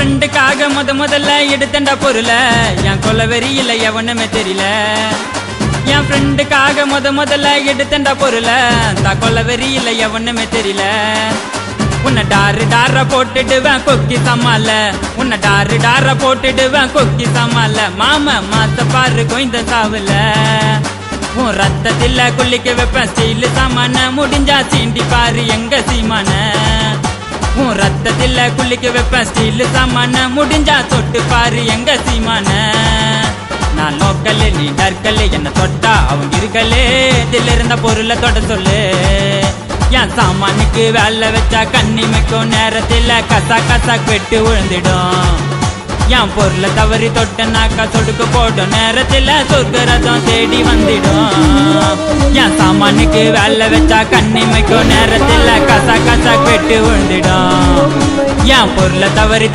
ஃப்ரெண்டுக்காக முதல்ல எடுத்தண்டா பொருள என் கொல்ல வெறியில எவனுமே தெரியல. என் ஃப்ரெண்டுக்காக முதல்ல எடுத்தண்டா பொருள தான் கொல்ல வெறியில எவனுமே தெரியல. உன்னை டார போட்டுடுவேன் கொக்கி சமால, உன்னை டார போட்டுடுவேன் கொக்கி சமால. மாம மாத்த பாரு கொய்ந்த சாவுல உன் ரத்தத்தில குளிக்க வைப்பேன் ஸ்டீல் சாமான. முடிஞ்சா சீண்டி பாரு எங்க சீமான. உன் ரத்தத்தில குளிக்க வைப்பேன் ஸ்டீல் சாமான. முடிஞ்சா தொட்டு பாரு எங்க சீமான. நான் லோக்கல் நீ டர்க்கல், என்ன தொட்டா அவங்க இருக்கலே. இதில் இருந்த பொருளை தொட சொல்லு. என் சாமானுக்கு வேலை வச்சா கண்ணிமைக்கும் நேரத்தில் கசா வெட்டு விழுந்துடும். என் பொருளை தவறி தொட்டனாக்கா சொடுக்கு போடும் நேரத்தில் சொர்க்கரதம் தேடி வந்துடும். என் சாமானுக்கு வேலை வச்சா கண்ணிமைக்கும் நேரத்தில் கசா வெட்டு விழுந்துடும். என் பொருளை தவறி